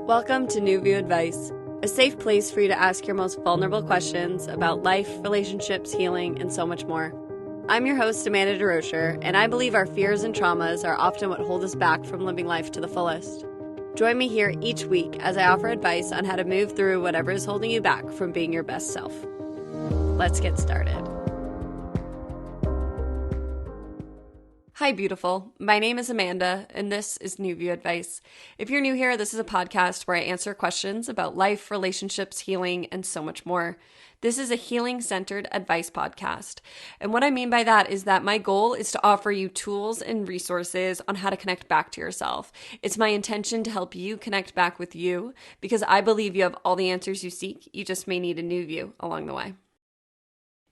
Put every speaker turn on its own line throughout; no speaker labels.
Welcome to New View Advice, a safe place for you to ask your most vulnerable questions about life, relationships, healing, and so much more. I'm your host, Amanda DeRocher, and I believe our fears and traumas are often what hold us back from living life to the fullest. Join me here each week as I offer advice on how to move through whatever is holding you back from being your best self. Let's get started. Hi, beautiful. My name is Amanda, and this is New View Advice. If you're new here, this is a podcast where I answer questions about life, relationships, healing, and so much more. This is a healing-centered advice podcast. And what I mean by that is that my goal is to offer you tools and resources on how to connect back to yourself. It's my intention to help you connect back with you because I believe you have all the answers you seek. You just may need a new view along the way.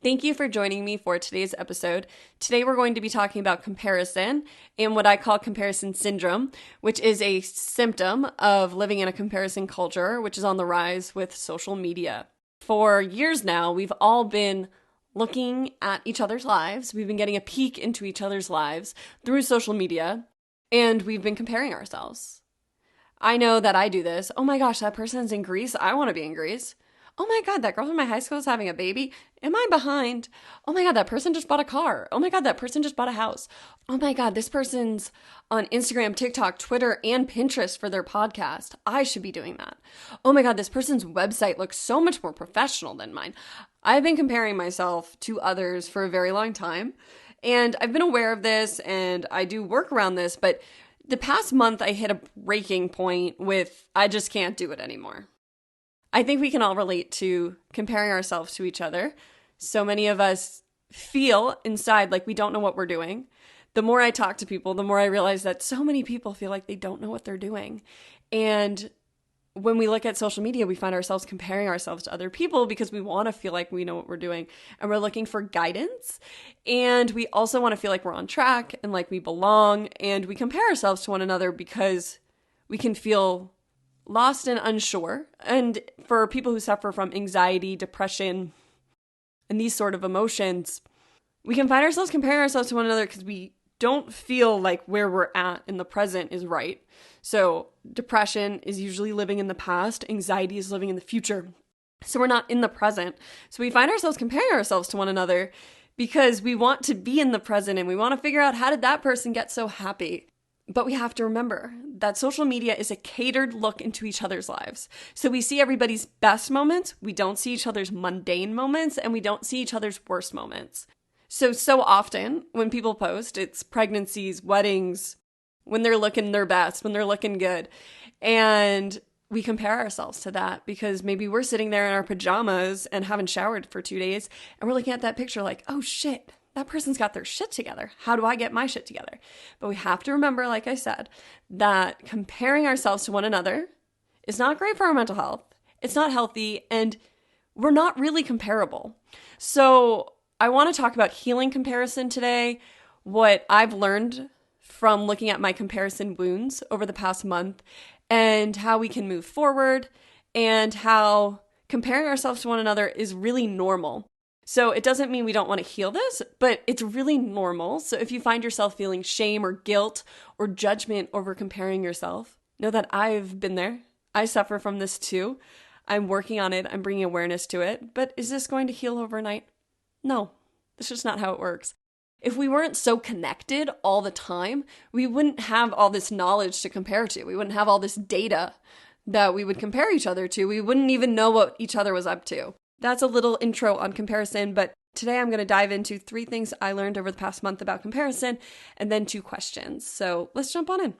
Thank you for joining me for today's episode. Today we're going to be talking about comparison and what I call comparison syndrome, which is a symptom of living in a comparison culture, which is on the rise with social media. For years now, we've all been looking at each other's lives. We've been getting a peek into each other's lives through social media, and we've been comparing ourselves. I know that I do this. Oh my gosh, that person's in Greece. I want to be in Greece. Oh my God, that girl from my high school is having a baby. Am I behind? Oh my God, that person just bought a car. Oh my God, that person just bought a house. Oh my God, this person's on Instagram, TikTok, Twitter, and Pinterest for their podcast. I should be doing that. Oh my God, this person's website looks so much more professional than mine. I've been comparing myself to others for a very long time, and I've been aware of this, and I do work around this, but the past month I hit a breaking point with I just can't do it anymore. I think we can all relate to comparing ourselves to each other. So many of us feel inside like we don't know what we're doing. The more I talk to people, the more I realize that so many people feel like they don't know what they're doing. And when we look at social media, we find ourselves comparing ourselves to other people because we want to feel like we know what we're doing. And we're looking for guidance. And we also want to feel like we're on track and like we belong. And we compare ourselves to one another because we can feel lost and unsure. And for people who suffer from anxiety, depression, and these sort of emotions, we can find ourselves comparing ourselves to one another because we don't feel like where we're at in the present is right. So depression is usually living in the past. Anxiety is living in the future. So we're not in the present. So we find ourselves comparing ourselves to one another because we want to be in the present and we want to figure out how did that person get so happy. But we have to remember that social media is a catered look into each other's lives. So we see everybody's best moments, we don't see each other's mundane moments, and we don't see each other's worst moments. So often when people post, it's pregnancies, weddings, when they're looking their best, when they're looking good. And we compare ourselves to that because maybe we're sitting there in our pajamas and haven't showered for 2 days, and we're looking at that picture like, oh shit, that person's got their shit together. How do I get my shit together? But we have to remember, like I said, that comparing ourselves to one another is not great for our mental health. It's not healthy, and we're not really comparable. So I want to talk about healing comparison today, what I've learned from looking at my comparison wounds over the past month, and how we can move forward, and how comparing ourselves to one another is really normal. So it doesn't mean we don't want to heal this, but it's really normal. So if you find yourself feeling shame or guilt or judgment over comparing yourself, know that I've been there. I suffer from this too. I'm working on it. I'm bringing awareness to it. But is this going to heal overnight? No, that's just not how it works. If we weren't so connected all the time, we wouldn't have all this knowledge to compare to. We wouldn't have all this data that we would compare each other to. We wouldn't even know what each other was up to. That's a little intro on comparison, but today I'm going to dive into 3 things I learned over the past month about comparison and then 2 questions. So let's jump on in.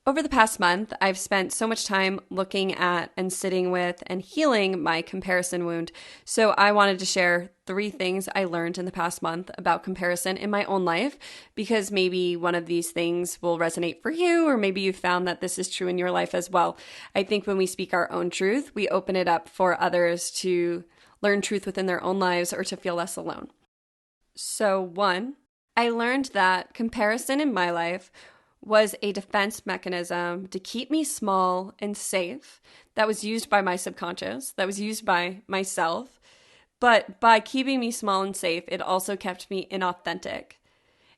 Over the past month, I've spent so much time looking at and sitting with and healing my comparison wound. So I wanted to share 3 things I learned in the past month about comparison in my own life, because maybe one of these things will resonate for you, or maybe you found that this is true in your life as well. I think when we speak our own truth, we open it up for others to learn truth within their own lives or to feel less alone. So 1, I learned that comparison in my life was a defense mechanism to keep me small and safe that was used by my subconscious, that was used by myself. But by keeping me small and safe, it also kept me inauthentic.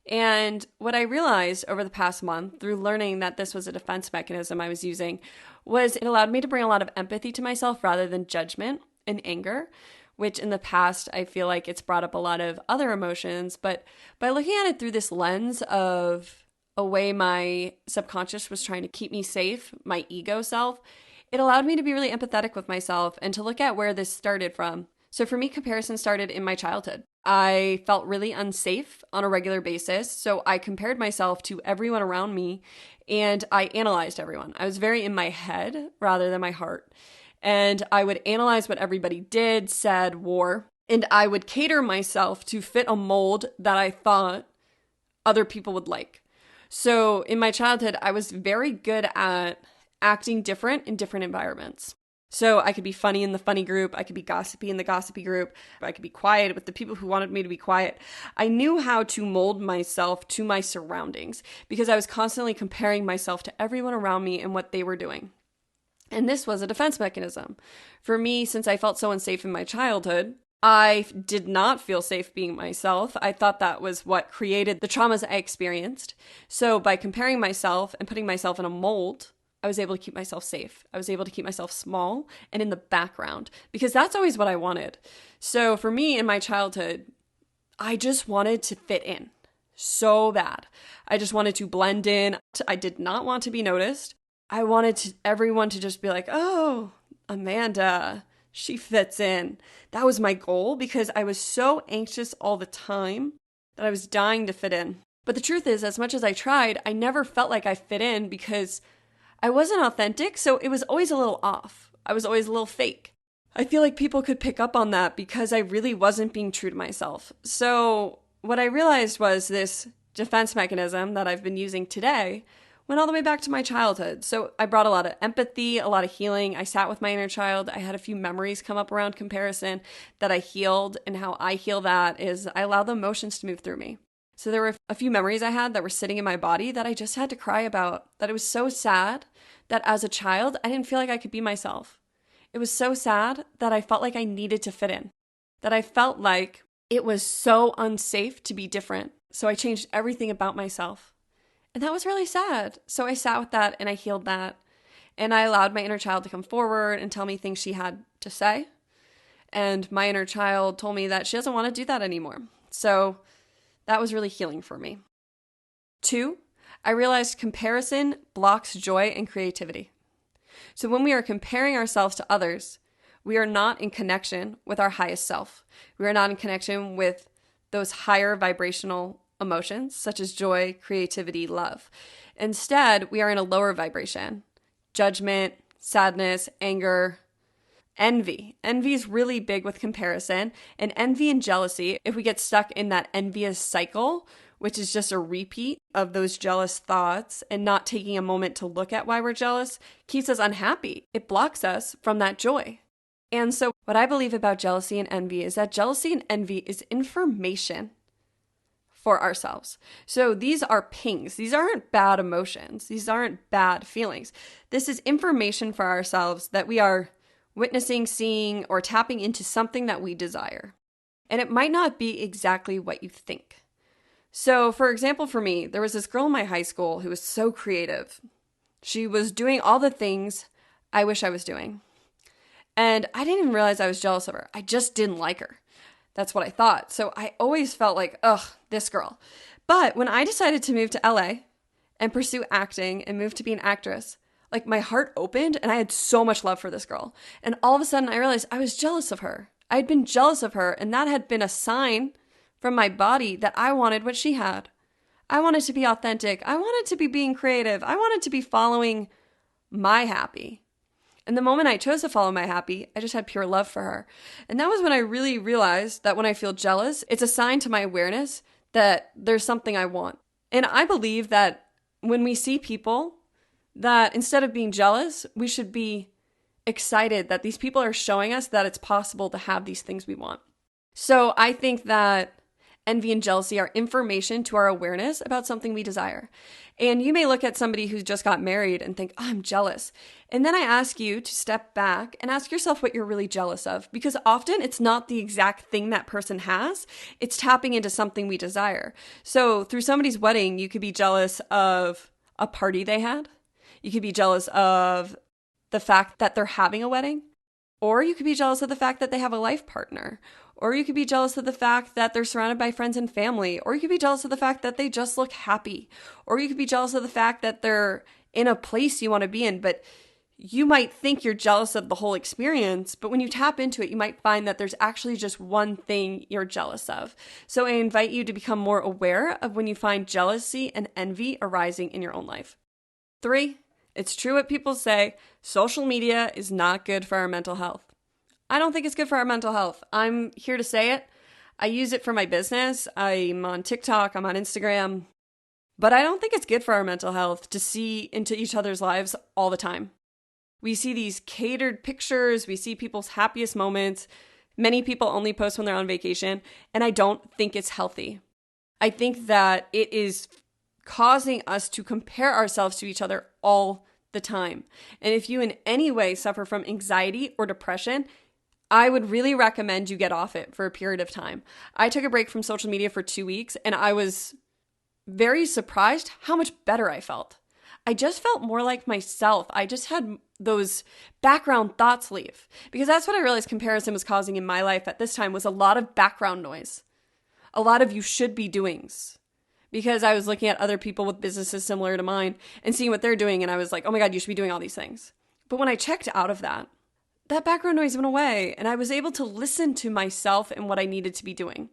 And what I realized over the past month through learning that this was a defense mechanism I was using was it allowed me to bring a lot of empathy to myself rather than judgment and anger, which in the past I feel like it's brought up a lot of other emotions. But by looking at it through this lens of a way my subconscious was trying to keep me safe, my ego self, it allowed me to be really empathetic with myself and to look at where this started from. So for me, comparison started in my childhood. I felt really unsafe on a regular basis, so I compared myself to everyone around me and I analyzed everyone. I was very in my head rather than my heart. And I would analyze what everybody did, said, wore, and I would cater myself to fit a mold that I thought other people would like. So in my childhood, I was very good at acting different in different environments. So I could be funny in the funny group. I could be gossipy in the gossipy group. I could be quiet with the people who wanted me to be quiet. I knew how to mold myself to my surroundings because I was constantly comparing myself to everyone around me and what they were doing. And this was a defense mechanism. For me, since I felt so unsafe in my childhood, I did not feel safe being myself. I thought that was what created the traumas I experienced. So by comparing myself and putting myself in a mold, I was able to keep myself safe. I was able to keep myself small and in the background because that's always what I wanted. So for me in my childhood, I just wanted to fit in so bad. I just wanted to blend in. I did not want to be noticed. I wanted everyone to just be like, oh, Amanda, she fits in. That was my goal because I was so anxious all the time that I was dying to fit in. But the truth is, as much as I tried, I never felt like I fit in because I wasn't authentic, so it was always a little off. I was always a little fake. I feel like people could pick up on that because I really wasn't being true to myself. So what I realized was this defense mechanism that I've been using today went all the way back to my childhood. So I brought a lot of empathy, a lot of healing. I sat with my inner child. I had a few memories come up around comparison that I healed, and how I heal that is I allow the emotions to move through me. So there were a few memories I had that were sitting in my body that I just had to cry about, that it was so sad that as a child, I didn't feel like I could be myself. It was so sad that I felt like I needed to fit in, that I felt like it was so unsafe to be different. So I changed everything about myself. And that was really sad. So I sat with that and I healed that. And I allowed my inner child to come forward and tell me things she had to say. And my inner child told me that she doesn't want to do that anymore. So that was really healing for me. 2, I realized comparison blocks joy and creativity. So when we are comparing ourselves to others, we are not in connection with our highest self. We are not in connection with those higher vibrational emotions, such as joy, creativity, love. Instead, we are in a lower vibration. Judgment, sadness, anger, envy. Envy is really big with comparison. And envy and jealousy, if we get stuck in that envious cycle, which is just a repeat of those jealous thoughts and not taking a moment to look at why we're jealous, keeps us unhappy. It blocks us from that joy. And so what I believe about jealousy and envy is that jealousy and envy is information for ourselves. So these are pings. These aren't bad emotions. These aren't bad feelings. This is information for ourselves that we are witnessing, seeing, or tapping into something that we desire. And it might not be exactly what you think. So for example, for me, there was this girl in my high school who was so creative. She was doing all the things I wish I was doing. And I didn't even realize I was jealous of her. I just didn't like her. That's what I thought. So I always felt like, ugh, this girl. But when I decided to move to LA and pursue acting and move to be an actress, like my heart opened and I had so much love for this girl. And all of a sudden I realized I was jealous of her. I had been jealous of her, and that had been a sign from my body that I wanted what she had. I wanted to be authentic. I wanted to be being creative. I wanted to be following my happy. And the moment I chose to follow my happy, I just had pure love for her. And that was when I really realized that when I feel jealous, it's a sign to my awareness that there's something I want. And I believe that when we see people, that instead of being jealous, we should be excited that these people are showing us that it's possible to have these things we want. So I think that envy and jealousy are information to our awareness about something we desire. And you may look at somebody who just got married and think, oh, I'm jealous. And then I ask you to step back and ask yourself what you're really jealous of, because often it's not the exact thing that person has. It's tapping into something we desire. So through somebody's wedding, you could be jealous of a party they had. You could be jealous of the fact that they're having a wedding. Or you could be jealous of the fact that they have a life partner. Or you could be jealous of the fact that they're surrounded by friends and family. Or you could be jealous of the fact that they just look happy. Or you could be jealous of the fact that they're in a place you want to be in. But you might think you're jealous of the whole experience, but when you tap into it, you might find that there's actually just one thing you're jealous of. So I invite you to become more aware of when you find jealousy and envy arising in your own life. 3, it's true what people say, social media is not good for our mental health. I don't think it's good for our mental health. I'm here to say it. I use it for my business. I'm on TikTok, I'm on Instagram. But I don't think it's good for our mental health to see into each other's lives all the time. We see these catered pictures. We see people's happiest moments. Many people only post when they're on vacation. And I don't think it's healthy. I think that it is causing us to compare ourselves to each other all the time. And if you in any way suffer from anxiety or depression, I would really recommend you get off it for a period of time. I took a break from social media for 2 weeks and I was very surprised how much better I felt. I just felt more like myself. I just had those background thoughts leave, because that's what I realized comparison was causing in my life at this time, was a lot of background noise, a lot of you should be doings, because I was looking at other people with businesses similar to mine and seeing what they're doing. And I was like, oh my God, you should be doing all these things. But when I checked out of that background noise went away and I was able to listen to myself and what I needed to be doing.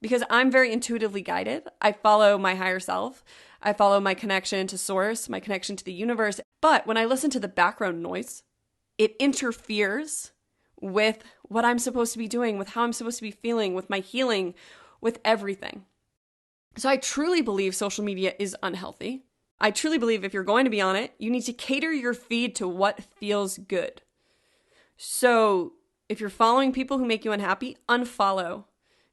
Because I'm very intuitively guided. I follow my higher self. I follow my connection to source, my connection to the universe. But when I listen to the background noise, it interferes with what I'm supposed to be doing, with how I'm supposed to be feeling, with my healing, with everything. So I truly believe social media is unhealthy. I truly believe if you're going to be on it, you need to cater your feed to what feels good. So if you're following people who make you unhappy, unfollow.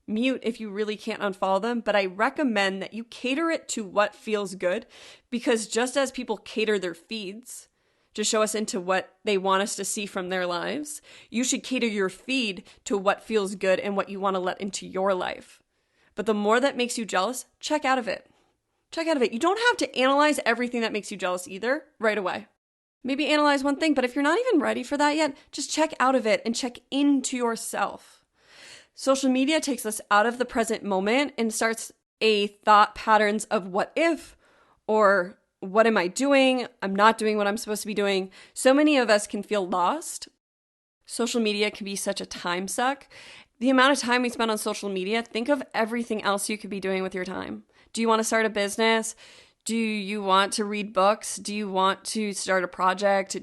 Mute if you really can't unfollow them, but I recommend that you cater it to what feels good, because just as people cater their feeds to show us into what they want us to see from their lives, you should cater your feed to what feels good and what you want to let into your life. But the more that makes you jealous, check out of it. Check out of it. You don't have to analyze everything that makes you jealous either right away. Maybe analyze one thing, but if you're not even ready for that yet, just check out of it and check into yourself. Social media takes us out of the present moment and starts a thought patterns of what if, or what am I doing? I'm not doing what I'm supposed to be doing. So many of us can feel lost. Social media can be such a time suck. The amount of time we spend on social media, think of everything else you could be doing with your time. Do you want to start a business? Do you want to read books? Do you want to start a project?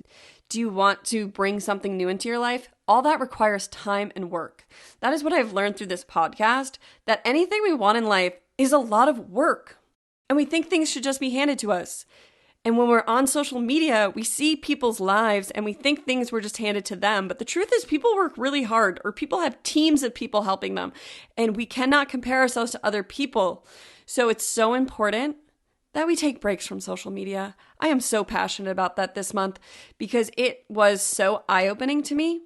Do you want to bring something new into your life? All that requires time and work. That is what I've learned through this podcast, that anything we want in life is a lot of work. And we think things should just be handed to us. And when we're on social media, we see people's lives and we think things were just handed to them. But the truth is people work really hard, or people have teams of people helping them. And we cannot compare ourselves to other people. So it's so important that we take breaks from social media. I am so passionate about that this month because it was so eye-opening to me.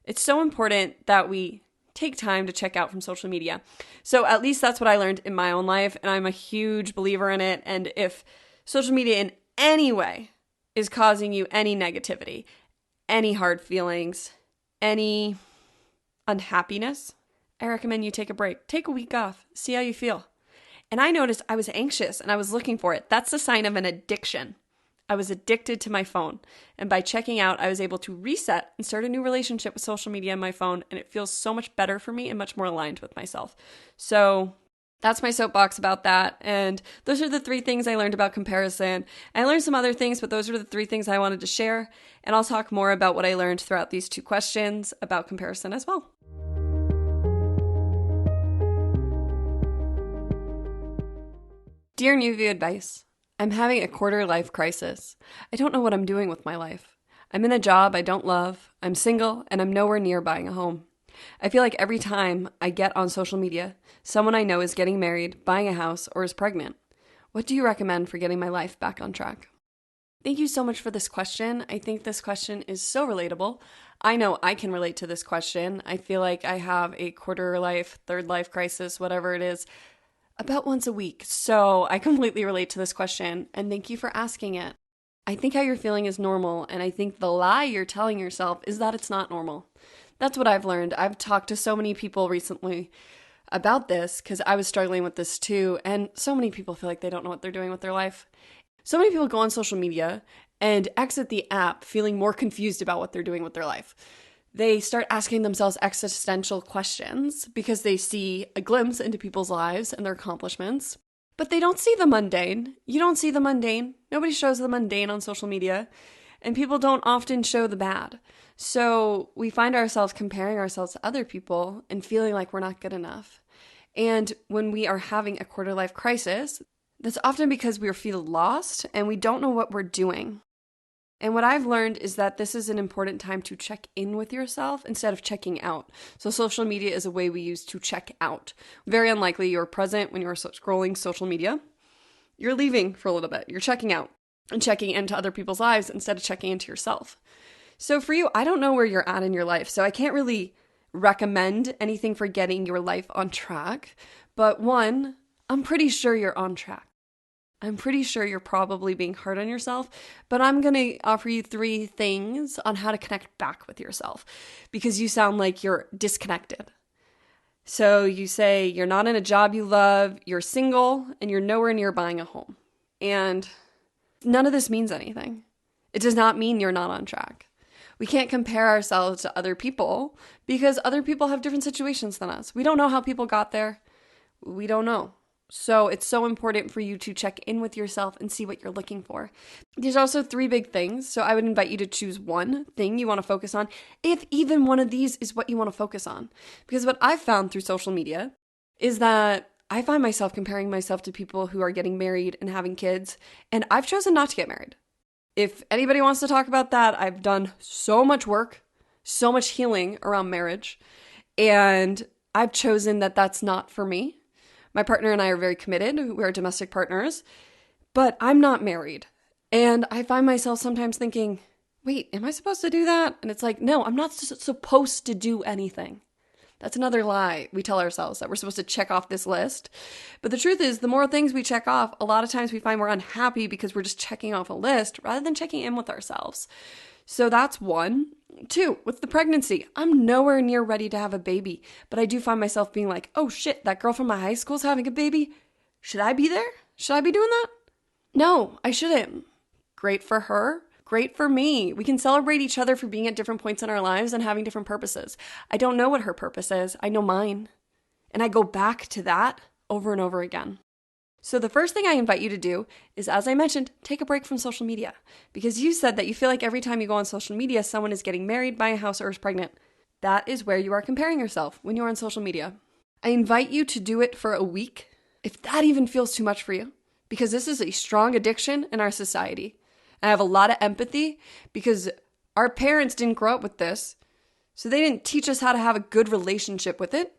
It's so important that we take time to check out from social media. So at least that's what I learned in my own life, and I'm a huge believer in it. And if social media in any way is causing you any negativity, any hard feelings, any unhappiness, I recommend you take a break. Take a week off. See how you feel. And I noticed I was anxious and I was looking for it. That's the sign of an addiction. I was addicted to my phone. And by checking out, I was able to reset and start a new relationship with social media and my phone. And it feels so much better for me and much more aligned with myself. So that's my soapbox about that. And those are the 3 things I learned about comparison. I learned some other things, but those are the 3 things I wanted to share. And I'll talk more about what I learned throughout these 2 questions about comparison as well. Dear New View Advice, I'm having a quarter-life crisis. I don't know what I'm doing with my life. I'm in a job I don't love, I'm single, and I'm nowhere near buying a home. I feel like every time I get on social media, someone I know is getting married, buying a house, or is pregnant. What do you recommend for getting my life back on track? Thank you so much for this question. I think this question is so relatable. I know I can relate to this question. I feel like I have a quarter life, third life crisis, whatever it is, about once a week. So I completely relate to this question, and thank you for asking it. I think how you're feeling is normal, and I think the lie you're telling yourself is that it's not normal. That's what I've learned. I've talked to so many people recently about this because I was struggling with this too, and so many people feel like they don't know what they're doing with their life. So many people go on social media and exit the app feeling more confused about what they're doing with their life. They start asking themselves existential questions because they see a glimpse into people's lives and their accomplishments. But they don't see the mundane. You don't see the mundane. Nobody shows the mundane on social media. And people don't often show the bad. So we find ourselves comparing ourselves to other people and feeling like we're not good enough. And when we are having a quarter life crisis, that's often because we feel lost and we don't know what we're doing. And what I've learned is that this is an important time to check in with yourself instead of checking out. So social media is a way we use to check out. Very unlikely you're present when you're scrolling social media. You're leaving for a little bit. You're checking out and checking into other people's lives instead of checking into yourself. So for you, I don't know where you're at in your life. So I can't really recommend anything for getting your life on track. But one, I'm pretty sure you're on track. I'm pretty sure you're probably being hard on yourself, but I'm going to offer you 3 things on how to connect back with yourself because you sound like you're disconnected. So you say you're not in a job you love, you're single, and you're nowhere near buying a home. And none of this means anything. It does not mean you're not on track. We can't compare ourselves to other people because other people have different situations than us. We don't know how people got there. We don't know. So it's so important for you to check in with yourself and see what you're looking for. There's also 3 big things. So I would invite you to choose one thing you want to focus on, if even one of these is what you want to focus on. Because what I've found through social media is that I find myself comparing myself to people who are getting married and having kids, and I've chosen not to get married. If anybody wants to talk about that, I've done so much work, so much healing around marriage, and I've chosen that that's not for me. My partner and I are very committed. We're domestic partners, but I'm not married. And I find myself sometimes thinking, wait, am I supposed to do that? And it's like, no, I'm not supposed to do anything. That's another lie we tell ourselves, that we're supposed to check off this list. But the truth is, the more things we check off, a lot of times we find we're unhappy because we're just checking off a list rather than checking in with ourselves. So that's 1. 2, with the pregnancy, I'm nowhere near ready to have a baby, but I do find myself being like, oh shit, that girl from my high school's having a baby. Should I be there? Should I be doing that? No, I shouldn't. Great for her. Great for me. We can celebrate each other for being at different points in our lives and having different purposes. I don't know what her purpose is. I know mine. And I go back to that over and over again. So the first thing I invite you to do is, as I mentioned, take a break from social media. Because you said that you feel like every time you go on social media, someone is getting married, buying a house, or is pregnant. That is where you are comparing yourself when you're on social media. I invite you to do it for a week, if that even feels too much for you, because this is a strong addiction in our society. I have a lot of empathy because our parents didn't grow up with this, so they didn't teach us how to have a good relationship with it.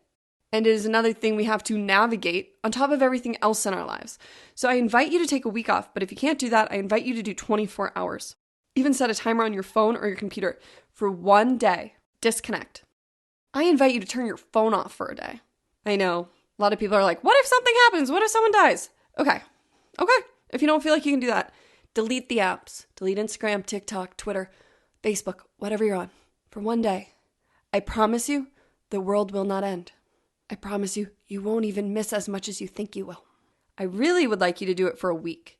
And it is another thing we have to navigate on top of everything else in our lives. So I invite you to take a week off, but if you can't do that, I invite you to do 24 hours. Even set a timer on your phone or your computer for 1 day. Disconnect. I invite you to turn your phone off for a day. I know, a lot of people are like, what if something happens? What if someone dies? Okay. If you don't feel like you can do that, delete the apps. Delete Instagram, TikTok, Twitter, Facebook, whatever you're on, for 1 day. I promise you, the world will not end. I promise you, you won't even miss as much as you think you will. I really would like you to do it for a week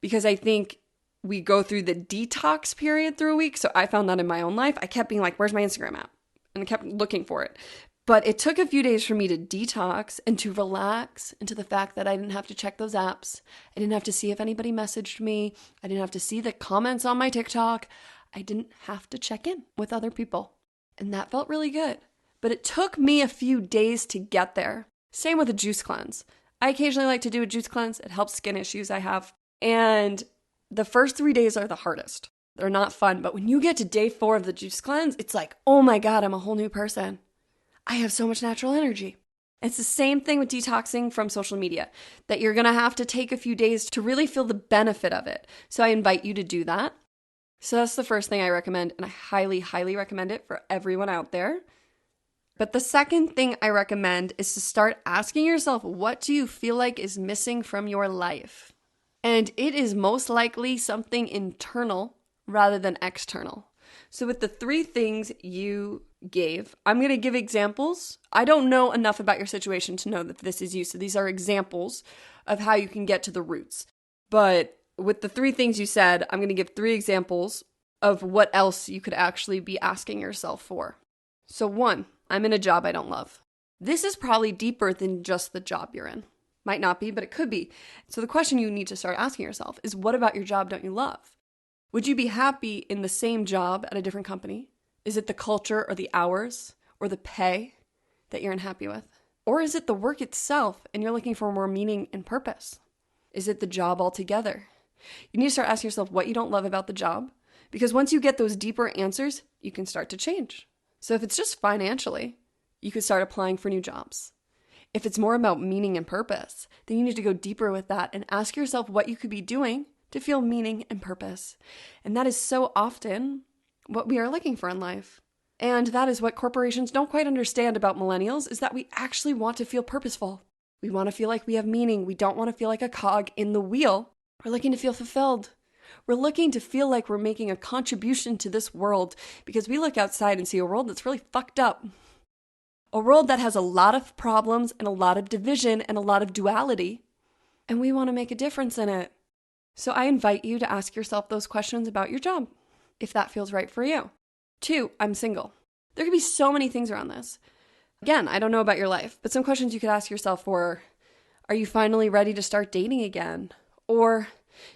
because I think we go through the detox period through a week. So I found that in my own life. I kept being like, where's my Instagram app? And I kept looking for it. But it took a few days for me to detox and to relax into the fact that I didn't have to check those apps. I didn't have to see if anybody messaged me. I didn't have to see the comments on my TikTok. I didn't have to check in with other people. And that felt really good. But it took me a few days to get there. Same with a juice cleanse. I occasionally like to do a juice cleanse. It helps skin issues I have. And the first 3 days are the hardest. They're not fun. But when you get to day 4 of the juice cleanse, it's like, oh my God, I'm a whole new person. I have so much natural energy. It's the same thing with detoxing from social media, that you're going to have to take a few days to really feel the benefit of it. So I invite you to do that. So that's the first thing I recommend, and I highly, highly recommend it for everyone out there. But the second thing I recommend is to start asking yourself, what do you feel like is missing from your life? And it is most likely something internal rather than external. So with the 3 things you gave, I'm going to give examples. I don't know enough about your situation to know that this is you. So these are examples of how you can get to the roots. But with the 3 things you said, I'm going to give 3 examples of what else you could actually be asking yourself for. So 1, I'm in a job I don't love. This is probably deeper than just the job you're in. Might not be, but it could be. So the question you need to start asking yourself is, what about your job don't you love? Would you be happy in the same job at a different company? Is it the culture or the hours or the pay that you're unhappy with? Or is it the work itself and you're looking for more meaning and purpose? Is it the job altogether? You need to start asking yourself what you don't love about the job, because once you get those deeper answers, you can start to change. So if it's just financially, you could start applying for new jobs. If it's more about meaning and purpose, then you need to go deeper with that and ask yourself what you could be doing to feel meaning and purpose. And that is so often what we are looking for in life. And that is what corporations don't quite understand about millennials, is that we actually want to feel purposeful. We want to feel like we have meaning. We don't want to feel like a cog in the wheel. We're looking to feel fulfilled. We're looking to feel like we're making a contribution to this world, because we look outside and see a world that's really fucked up. A world that has a lot of problems and a lot of division and a lot of duality, and we want to make a difference in it. So I invite you to ask yourself those questions about your job, if that feels right for you. 2, I'm single. There could be so many things around this. Again, I don't know about your life, but some questions you could ask yourself were, are you finally ready to start dating again? Or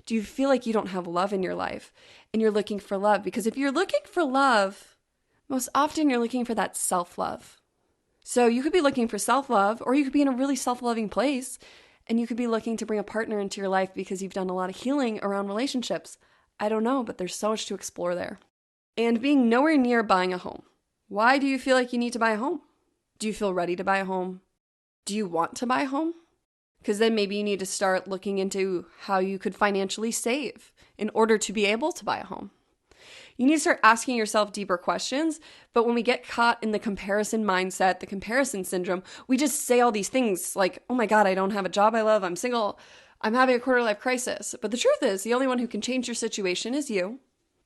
do you feel like you don't have love in your life and you're looking for love? Because if you're looking for love, most often you're looking for that self-love. So you could be looking for self-love, or you could be in a really self-loving place, and you could be looking to bring a partner into your life because you've done a lot of healing around relationships. I don't know, but there's so much to explore there. And being nowhere near buying a home. Why do you feel like you need to buy a home? Do you feel ready to buy a home? Do you want to buy a home? Because then maybe you need to start looking into how you could financially save in order to be able to buy a home. You need to start asking yourself deeper questions, but when we get caught in the comparison mindset, the comparison syndrome, we just say all these things like, oh my God, I don't have a job I love, I'm single, I'm having a quarter-life crisis. But the truth is, the only one who can change your situation is you.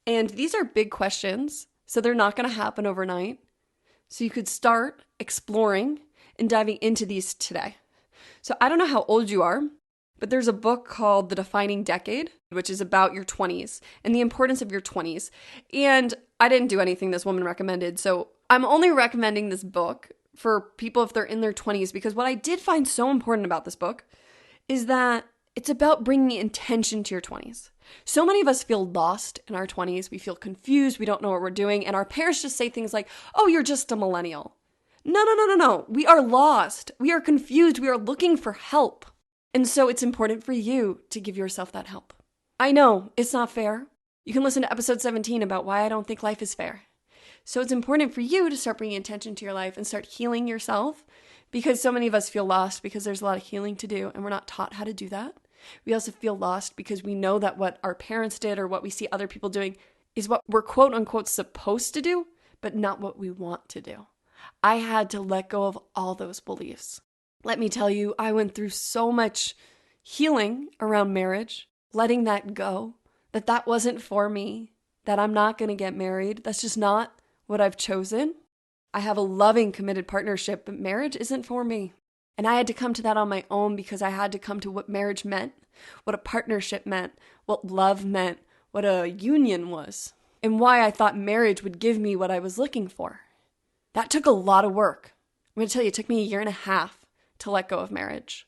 And these are big questions, so they're not going to happen overnight. So you could start exploring and diving into these today. So I don't know how old you are, but there's a book called The Defining Decade, which is about your 20s and the importance of your 20s. And I didn't do anything this woman recommended, so I'm only recommending this book for people if they're in their 20s, because what I did find so important about this book is that it's about bringing intention to your 20s. So many of us feel lost in our 20s. We feel confused. We don't know what we're doing. And our parents just say things like, oh, you're just a millennial. No. We are lost. We are confused. We are looking for help. And so it's important for you to give yourself that help. I know it's not fair. You can listen to episode 17 about why I don't think life is fair. So it's important for you to start bringing attention to your life and start healing yourself, because so many of us feel lost because there's a lot of healing to do and we're not taught how to do that. We also feel lost because we know that what our parents did or what we see other people doing is what we're quote unquote supposed to do, but not what we want to do. I had to let go of all those beliefs. Let me tell you, I went through so much healing around marriage, letting that go, that wasn't for me, that I'm not going to get married. That's just not what I've chosen. I have a loving, committed partnership, but marriage isn't for me. And I had to come to that on my own, because I had to come to what marriage meant, what a partnership meant, what love meant, what a union was, and why I thought marriage would give me what I was looking for. That took a lot of work. I'm going to tell you, it took me 1.5 years to let go of marriage.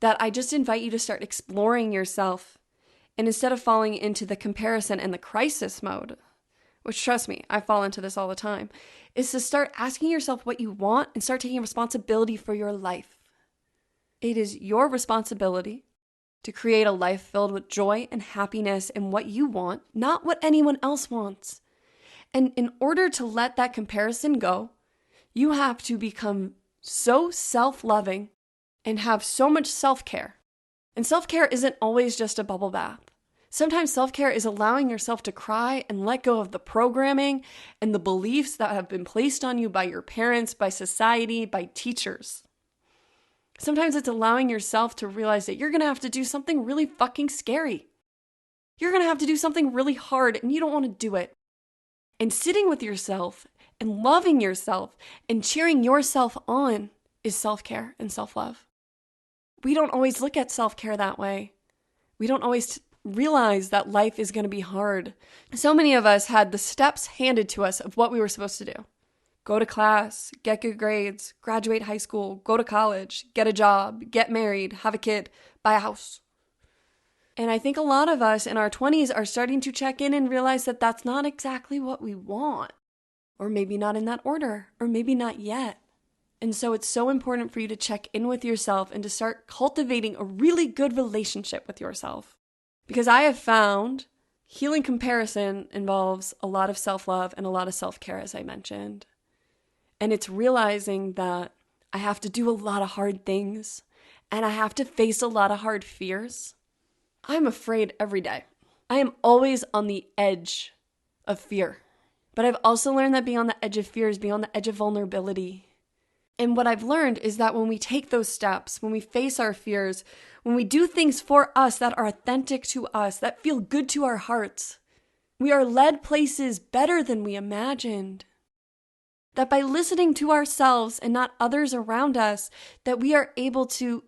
That I just invite you to start exploring yourself, and instead of falling into the comparison and the crisis mode, which trust me, I fall into this all the time, is to start asking yourself what you want and start taking responsibility for your life. It is your responsibility to create a life filled with joy and happiness and what you want, not what anyone else wants. And in order to let that comparison go, You have to become so self-loving and have so much self-care. And self-care isn't always just a bubble bath. Sometimes self-care is allowing yourself to cry and let go of the programming and the beliefs that have been placed on you by your parents, by society, by teachers. Sometimes it's allowing yourself to realize that you're going to have to do something really fucking scary. You're going to have to do something really hard and you don't want to do it. And sitting with yourself and loving yourself and cheering yourself on is self-care and self-love. We don't always look at self-care that way. We don't always realize that life is going to be hard. So many of us had the steps handed to us of what we were supposed to do. Go to class, get good grades, graduate high school, go to college, get a job, get married, have a kid, buy a house. And I think a lot of us in our 20s are starting to check in and realize that that's not exactly what we want. Or maybe not in that order, or maybe not yet. And so it's so important for you to check in with yourself and to start cultivating a really good relationship with yourself. Because I have found healing comparison involves a lot of self-love and a lot of self-care, as I mentioned. And it's realizing that I have to do a lot of hard things and I have to face a lot of hard fears. I'm afraid every day. I am always on the edge of fear. But I've also learned that being on the edge of fear is being on the edge of vulnerability. And what I've learned is that when we take those steps, when we face our fears, when we do things for us that are authentic to us, that feel good to our hearts, we are led places better than we imagined. That by listening to ourselves and not others around us, that we are able to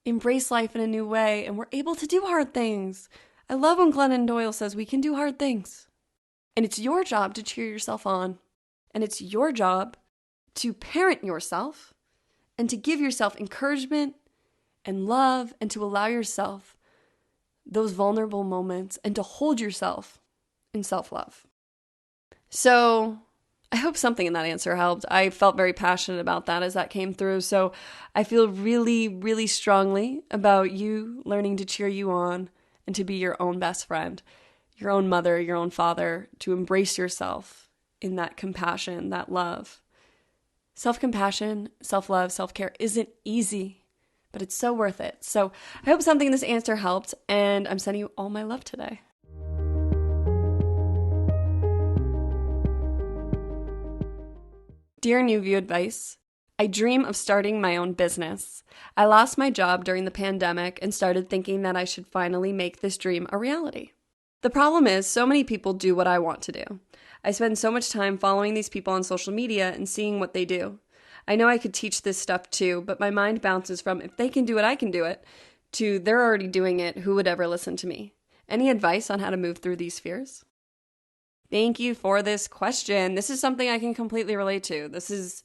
embrace life in a new way and we're able to do hard things. I love when Glennon Doyle says we can do hard things. And it's your job to cheer yourself on. And it's your job to parent yourself and to give yourself encouragement and love and to allow yourself those vulnerable moments and to hold yourself in self-love. So I hope something in that answer helped. I felt very passionate about that as that came through. So I feel really, really strongly about you learning to cheer you on and to be your own best friend, your own mother, your own father, to embrace yourself in that compassion, that love. Self-compassion, self-love, self-care isn't easy, but it's so worth it. So I hope something in this answer helped, and I'm sending you all my love today. Dear New View Advice, I dream of starting my own business. I lost my job during the pandemic and started thinking that I should finally make this dream a reality. The problem is, so many people do what I want to do. I spend so much time following these people on social media and seeing what they do. I know I could teach this stuff too, but my mind bounces from if they can do it, I can do it, to they're already doing it, who would ever listen to me? Any advice on how to move through these fears? Thank you for this question. This is something I can completely relate to. This is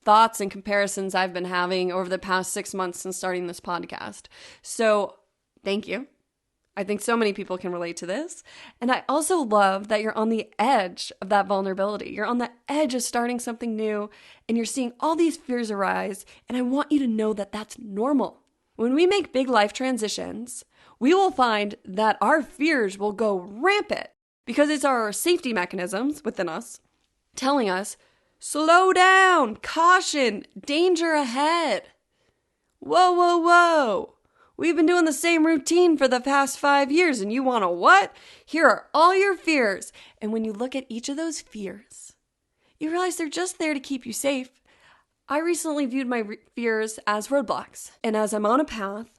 thoughts and comparisons I've been having over the past 6 months since starting this podcast. So thank you. I think so many people can relate to this. And I also love that you're on the edge of that vulnerability. You're on the edge of starting something new and you're seeing all these fears arise. And I want you to know that that's normal. When we make big life transitions, we will find that our fears will go rampant because it's our safety mechanisms within us telling us, slow down, caution, danger ahead. Whoa, whoa, whoa. We've been doing the same routine for the past 5 years and you want to what? Here are all your fears. And when you look at each of those fears, you realize they're just there to keep you safe. I recently viewed my fears as roadblocks. And as I'm on a path,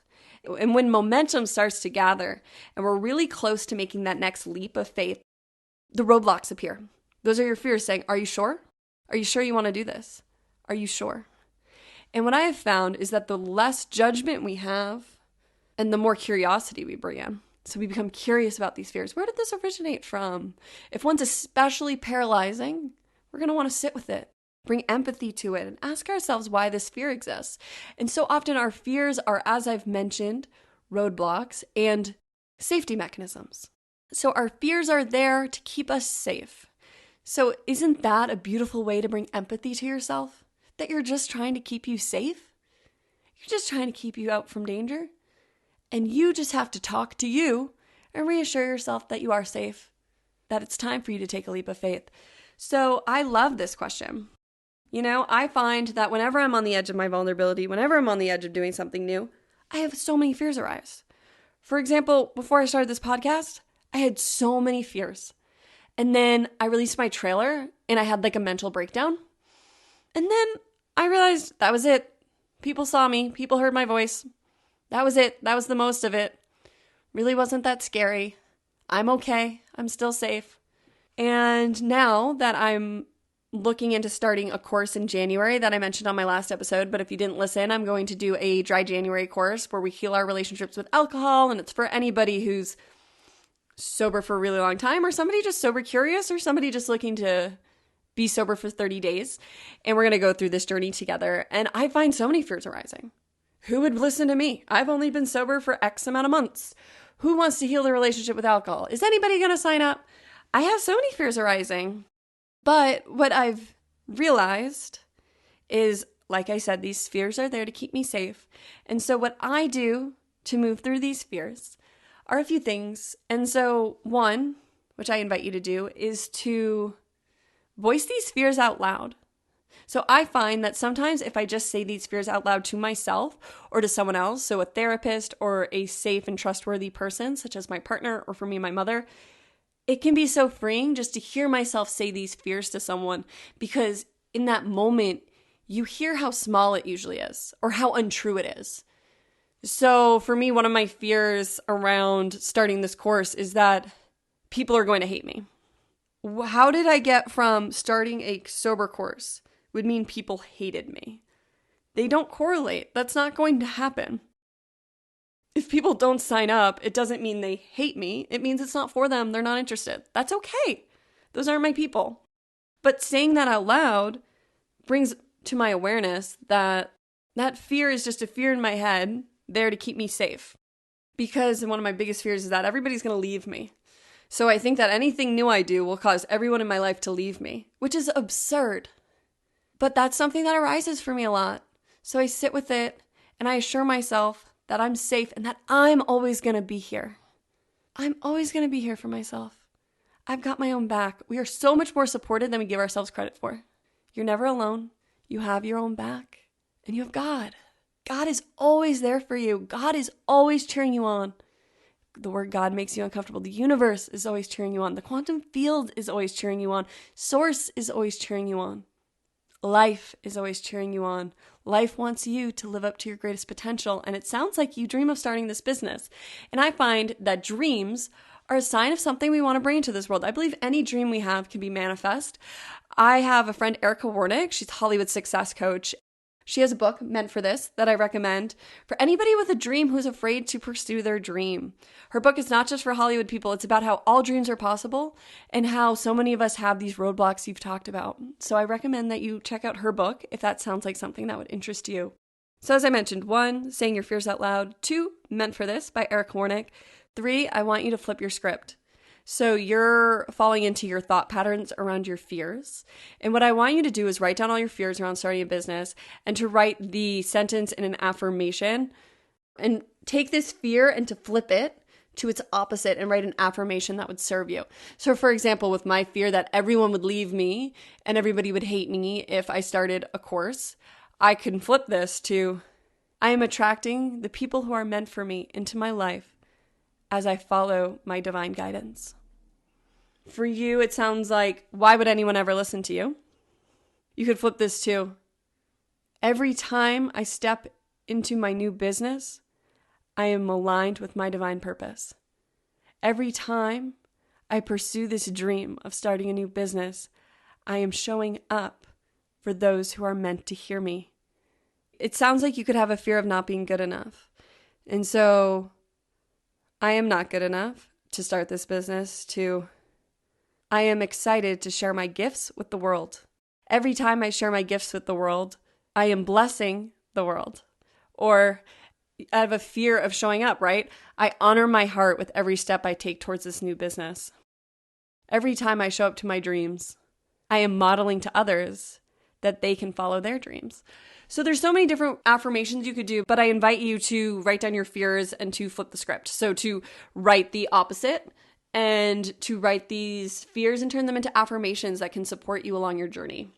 and when momentum starts to gather and we're really close to making that next leap of faith, the roadblocks appear. Those are your fears saying, are you sure? Are you sure you want to do this? Are you sure? And what I have found is that the less judgment we have, and the more curiosity we bring in. So we become curious about these fears. Where did this originate from? If one's especially paralyzing, we're going to want to sit with it, bring empathy to it, and ask ourselves why this fear exists. And so often our fears are, as I've mentioned, roadblocks and safety mechanisms. So our fears are there to keep us safe. So isn't that a beautiful way to bring empathy to yourself? That you're just trying to keep you safe? You're just trying to keep you out from danger? And you just have to talk to you and reassure yourself that you are safe, that it's time for you to take a leap of faith. So I love this question. I find that whenever I'm on the edge of my vulnerability, whenever I'm on the edge of doing something new, I have so many fears arise. For example, before I started this podcast, I had so many fears. And then I released my trailer and I had like a mental breakdown. And then I realized that was it. People saw me. People heard my voice. That was it. That was the most of it. Really wasn't that scary. I'm okay. I'm still safe. And now that I'm looking into starting a course in January that I mentioned on my last episode, but if you didn't listen, I'm going to do a Dry January course where we heal our relationships with alcohol, and it's for anybody who's sober for a really long time, or somebody just sober curious, or somebody just looking to be sober for 30 days. And we're going to go through this journey together. And I find so many fears arising. Who would listen to me? I've only been sober for X amount of months. Who wants to heal their relationship with alcohol? Is anybody going to sign up? I have so many fears arising. But what I've realized is, like I said, these fears are there to keep me safe. And so what I do to move through these fears are a few things. And so one, which I invite you to do, is to voice these fears out loud. So I find that sometimes if I just say these fears out loud to myself or to someone else, so a therapist or a safe and trustworthy person, such as my partner or for me, my mother, it can be so freeing just to hear myself say these fears to someone, because in that moment, you hear how small it usually is or how untrue it is. So for me, one of my fears around starting this course is that people are going to hate me. How did I get from starting a sober course would mean people hated me? They don't correlate. That's not going to happen. If people don't sign up, it doesn't mean they hate me. It means it's not for them. They're not interested. That's okay. Those aren't my people. But saying that out loud brings to my awareness that that fear is just a fear in my head there to keep me safe. Because one of my biggest fears is that everybody's going to leave me. So I think that anything new I do will cause everyone in my life to leave me, which is absurd. But that's something that arises for me a lot. So I sit with it and I assure myself that I'm safe and that I'm always going to be here. I'm always going to be here for myself. I've got my own back. We are so much more supported than we give ourselves credit for. You're never alone. You have your own back. And you have God. God is always there for you. God is always cheering you on. The word God makes you uncomfortable. The universe is always cheering you on. The quantum field is always cheering you on. Source is always cheering you on. Life is always cheering you on. Life wants you to live up to your greatest potential. And it sounds like you dream of starting this business. And I find that dreams are a sign of something we want to bring into this world. I believe any dream we have can be manifest. I have a friend, Erica Warnick. She's a Hollywood success coach. She has a book, Meant for This, that I recommend for anybody with a dream who's afraid to pursue their dream. Her book is not just for Hollywood people. It's about how all dreams are possible and how so many of us have these roadblocks you've talked about. So I recommend that you check out her book if that sounds like something that would interest you. So as I mentioned, 1, saying your fears out loud. 2, Meant for This by Eric Warnick. 3, I want you to flip your script. So you're falling into your thought patterns around your fears. And what I want you to do is write down all your fears around starting a business and to write the sentence in an affirmation and take this fear and to flip it to its opposite and write an affirmation that would serve you. So for example, with my fear that everyone would leave me and everybody would hate me if I started a course, I can flip this to, I am attracting the people who are meant for me into my life as I follow my divine guidance. For you, it sounds like, why would anyone ever listen to you? You could flip this to, every time I step into my new business, I am aligned with my divine purpose. Every time I pursue this dream of starting a new business, I am showing up for those who are meant to hear me. It sounds like you could have a fear of not being good enough. And so I am not good enough to start this business, to I am excited to share my gifts with the world. Every time I share my gifts with the world, I am blessing the world. Or out of a fear of showing up, right? I honor my heart with every step I take towards this new business. Every time I show up to my dreams, I am modeling to others that they can follow their dreams. So there's so many different affirmations you could do, but I invite you to write down your fears and to flip the script. So to write the opposite and to write these fears and turn them into affirmations that can support you along your journey.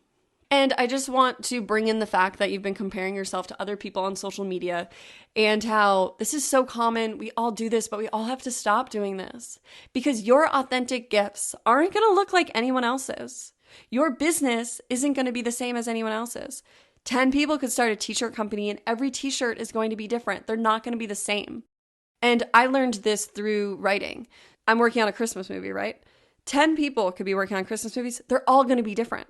And I just want to bring in the fact that you've been comparing yourself to other people on social media and how this is so common. We all do this, but we all have to stop doing this because your authentic gifts aren't going to look like anyone else's. Your business isn't going to be the same as anyone else's. 10 people could start a t-shirt company and every t-shirt is going to be different. They're not going to be the same. And I learned this through writing. I'm working on a Christmas movie, right? 10 people could be working on Christmas movies. They're all going to be different.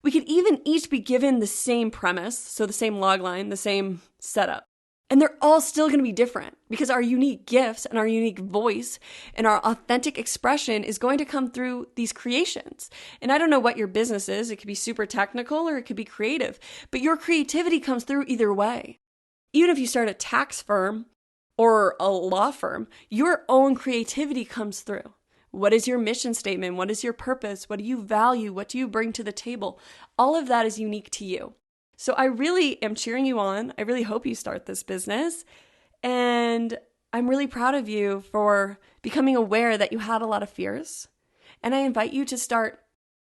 We could even each be given the same premise, so the same log line, the same setup. And they're all still going to be different because our unique gifts and our unique voice and our authentic expression is going to come through these creations. And I don't know what your business is. It could be super technical or it could be creative, but your creativity comes through either way. Even if you start a tax firm or a law firm, your own creativity comes through. What is your mission statement? What is your purpose? What do you value? What do you bring to the table? All of that is unique to you. So I really am cheering you on. I really hope you start this business. And I'm really proud of you for becoming aware that you had a lot of fears. And I invite you to start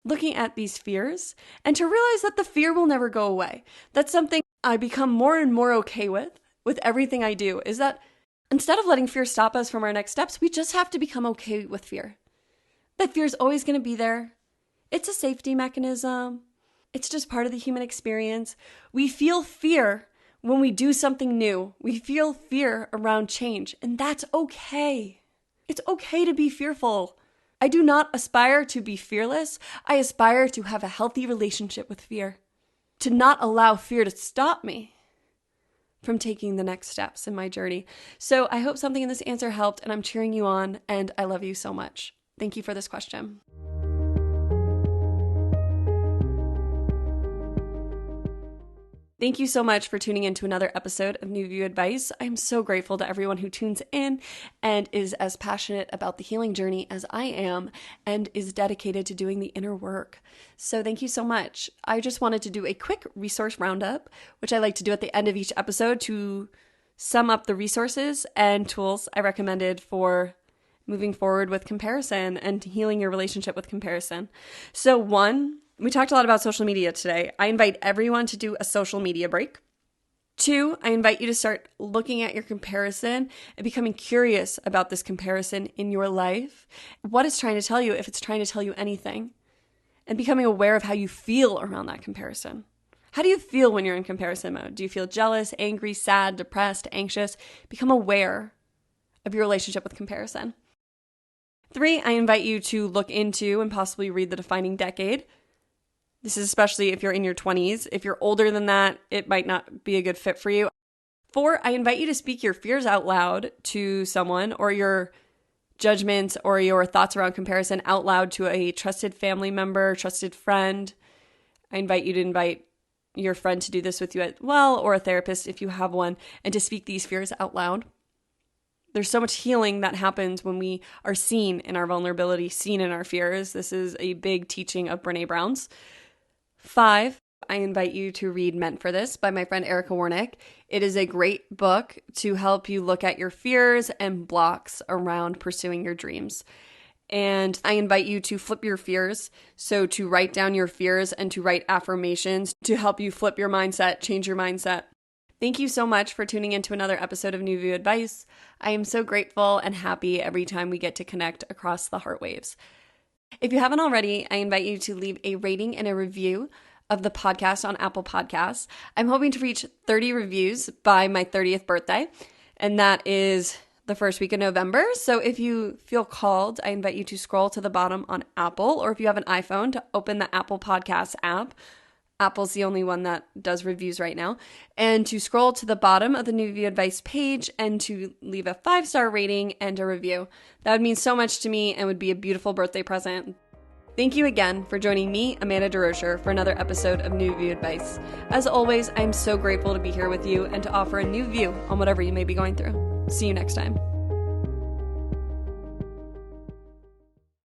looking at these fears and to realize that the fear will never go away. That's something I become more and more okay with everything I do, is that instead of letting fear stop us from our next steps, we just have to become okay with fear. That fear is always going to be there. It's a safety mechanism. It's just part of the human experience. We feel fear when we do something new. We feel fear around change, and that's okay. It's okay to be fearful. I do not aspire to be fearless. I aspire to have a healthy relationship with fear, to not allow fear to stop me from taking the next steps in my journey. So I hope something in this answer helped, and I'm cheering you on, and I love you so much. Thank you for this question. Thank you so much for tuning in to another episode of New View Advice. I'm so grateful to everyone who tunes in and is as passionate about the healing journey as I am and is dedicated to doing the inner work. So thank you so much. I just wanted to do a quick resource roundup, which I like to do at the end of each episode to sum up the resources and tools I recommended for moving forward with comparison and healing your relationship with comparison. So 1, we talked a lot about social media today. I invite everyone to do a social media break. 2, I invite you to start looking at your comparison and becoming curious about this comparison in your life. What it's trying to tell you, if it's trying to tell you anything, and becoming aware of how you feel around that comparison. How do you feel when you're in comparison mode? Do you feel jealous, angry, sad, depressed, anxious? Become aware of your relationship with comparison. 3, I invite you to look into and possibly read The Defining Decade. This is especially if you're in your 20s. If you're older than that, it might not be a good fit for you. 4, I invite you to speak your fears out loud to someone, or your judgments or your thoughts around comparison out loud to a trusted family member, trusted friend. I invite you to invite your friend to do this with you as well, or a therapist if you have one, and to speak these fears out loud. There's so much healing that happens when we are seen in our vulnerability, seen in our fears. This is a big teaching of Brené Brown's. 5, I invite you to read Meant for This by my friend Erica Warnick. It is a great book to help you look at your fears and blocks around pursuing your dreams. And I invite you to flip your fears. So to write down your fears and to write affirmations to help you flip your mindset, change your mindset. Thank you so much for tuning into another episode of New View Advice. I am so grateful and happy every time we get to connect across the heart waves. If you haven't already, I invite you to leave a rating and a review of the podcast on Apple Podcasts. I'm hoping to reach 30 reviews by my 30th birthday, and that is the first week of November. So if you feel called, I invite you to scroll to the bottom on Apple, or if you have an iPhone, to open the Apple Podcasts app. Apple's the only one that does reviews right now. And to scroll to the bottom of the New View Advice page and to leave a 5-star rating and a review. That would mean so much to me and would be a beautiful birthday present. Thank you again for joining me, Amanda DeRocher, for another episode of New View Advice. As always, I'm so grateful to be here with you and to offer a new view on whatever you may be going through. See you next time.